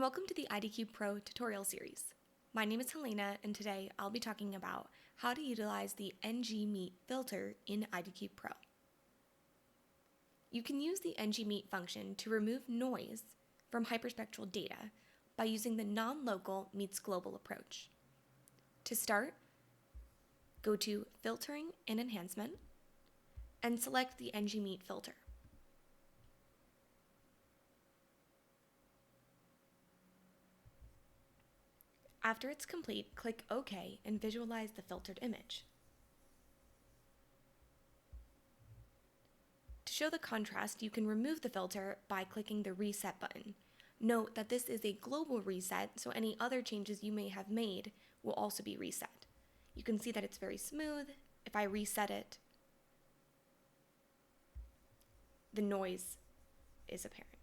and welcome to the IDQ Pro tutorial series. My name is Helena, and today I'll be talking about how to utilize the NGMeet filter in IDQ Pro. You can use the NGMeet function to remove noise from hyperspectral data by using the non-local meets global approach. To start, go to Filtering and Enhancement and select the NGMeet filter. After it's complete, click OK and visualize the filtered image. To show the contrast, you can remove the filter by clicking the Reset button. Note that this is a global reset, so any other changes you may have made will also be reset. You can see that it's very smooth. If I reset it, the noise is apparent.